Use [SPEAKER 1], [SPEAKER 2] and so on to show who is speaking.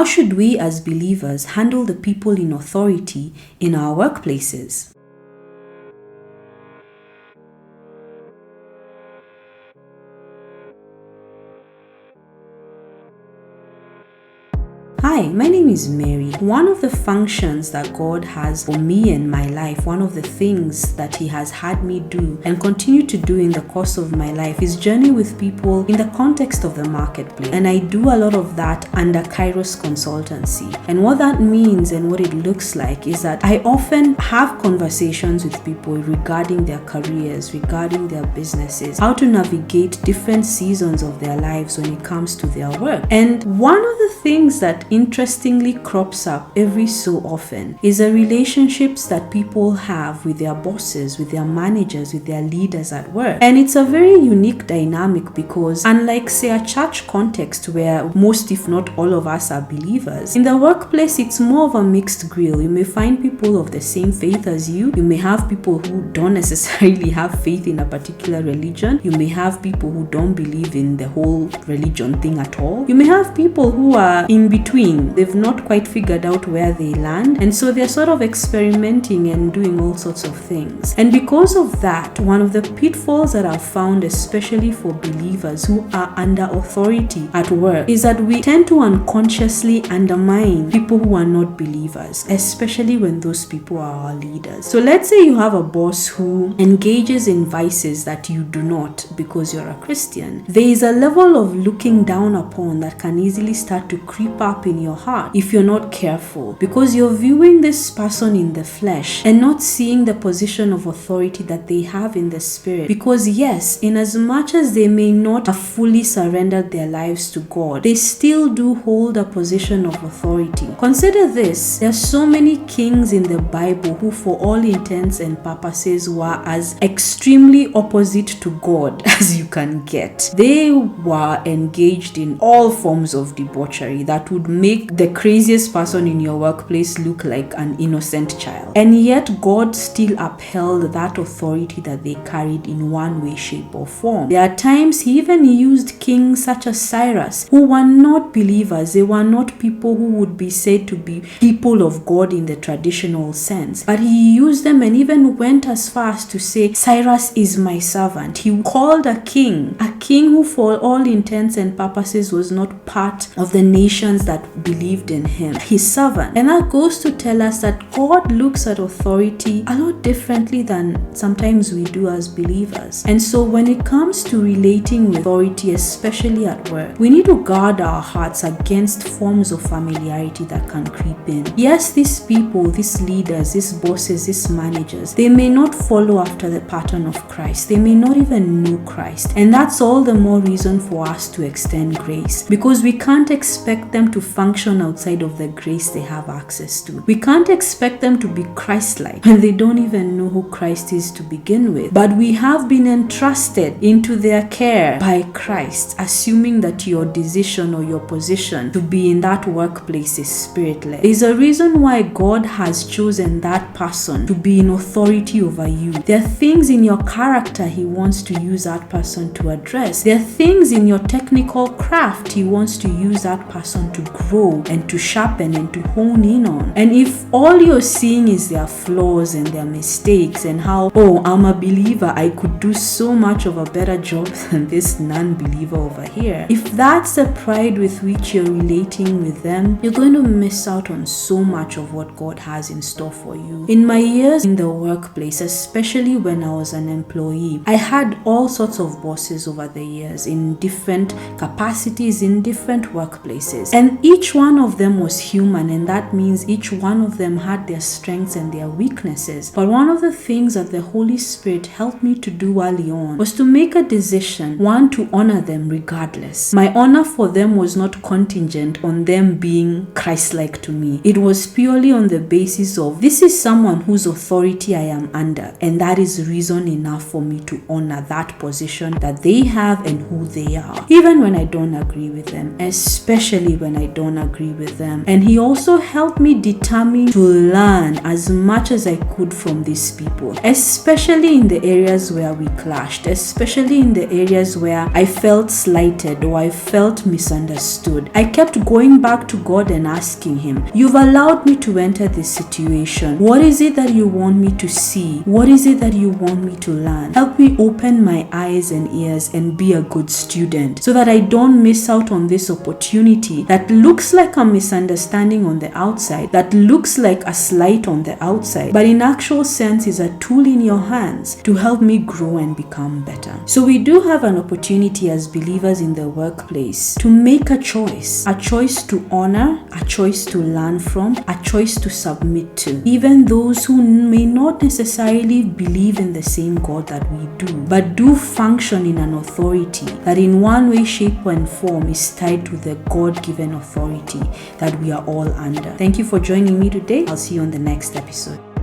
[SPEAKER 1] How should we as believers handle the people in authority in our workplaces? Hi, my name is Mary. One of the functions that God has for me in my life, one of the things that He has had me do and continue to do in the course of my life is journey with people in the context of the marketplace. And I do a lot of that under Kairos Consultancy. And what that means and what it looks like is that I often have conversations with people regarding their careers, regarding their businesses, how to navigate different seasons of their lives when it comes to their work. And one of the things that interestingly crops up every so often is the relationships that people have with their bosses, with their managers, with their leaders at work. And it's a very unique dynamic because unlike say a church context where most if not all of us are believers, in the workplace it's more of a mixed grill. You may find people of the same faith as you. You may have people who don't necessarily have faith in a particular religion. You may have people who don't believe in the whole religion thing at all. You may have people who are in between. They've not quite figured out where they land, and so they're sort of experimenting and doing all sorts of things. And because of that, one of the pitfalls that I've found, especially for believers who are under authority at work, is that we tend to unconsciously undermine people who are not believers, especially when those people are our leaders. So let's say you have a boss who engages in vices that you do not because you're a Christian. There is a level of looking down upon that can easily start to creep up in your heart if you're not careful, because you're viewing this person in the flesh and not seeing the position of authority that they have in the spirit. Because yes, in as much as they may not have fully surrendered their lives to God, they still do hold a position of authority. Consider this: there are so many kings in the Bible who for all intents and purposes were as extremely opposite to God as you can get. They were engaged in all forms of debauchery that would make the craziest person in your workplace look like an innocent child. And yet God still upheld that authority that they carried in one way, shape or form. There are times He even used kings such as Cyrus, who were not believers. They were not people who would be said to be people of God in the traditional sense. But He used them and even went as far as to say, Cyrus is my servant. He called a king who for all intents and purposes was not part of the nations that believed in him, his servant. And that goes to tell us that God looks at authority a lot differently than sometimes we do as believers. And so when it comes to relating with authority, especially at work, we need to guard our hearts against forms of familiarity that can creep in. Yes, these people, these leaders, these bosses, these managers, they may not follow after the pattern of Christ. They may not even know Christ. And that's all the more reason for us to extend grace, because we can't expect them to function outside of the grace they have access to. We can't expect them to be Christ-like when they don't even know who Christ is to begin with. But we have been entrusted into their care by Christ, assuming that your decision or your position to be in that workplace is spirit-led. There's a reason why God has chosen that person to be in authority over you. There are things in your character He wants to use that person to address. There are things in your technical craft He wants to use that person to grow and to sharpen and to hone in on. And if all you're seeing is their flaws and their mistakes and how, oh, I'm a believer, I could do so much of a better job than this non-believer over here, if that's the pride with which you're relating with them, you're going to miss out on so much of what God has in store for you. In my years in the workplace, especially when I was an employee, I had all sorts of bosses over the years in different capacities, in different workplaces. And each one of them was human, and that means each one of them had their strengths and their weaknesses. But one of the things that the Holy Spirit helped me to do early on was to make a decision, one, to honor them regardless. My honor for them was not contingent on them being Christ-like to me. It was purely on the basis of, this is someone whose authority I am under, and that is reason enough for me to honor that position that they have and who they are, even when I don't agree with them, especially when I don't don't agree with them. And he also helped me determine to learn as much as I could from these people, especially in the areas where we clashed, especially in the areas where I felt slighted or I felt misunderstood. I kept going back to God and asking him, you've allowed me to enter this situation. What is it that you want me to see? What is it that you want me to learn? Help me open my eyes and ears and be a good student so that I don't miss out on this opportunity that looks like a misunderstanding on the outside, that looks like a slight on the outside, but in actual sense is a tool in your hands to help me grow and become better. So we do have an opportunity as believers in the workplace to make a choice to honor, a choice to learn from, a choice to submit to, even those who may not necessarily believe in the same God that we do, but do function in an authority that in one way, shape, and form is tied to the God-given authority that we are all under. Thank you for joining me today. I'll see you on the next episode.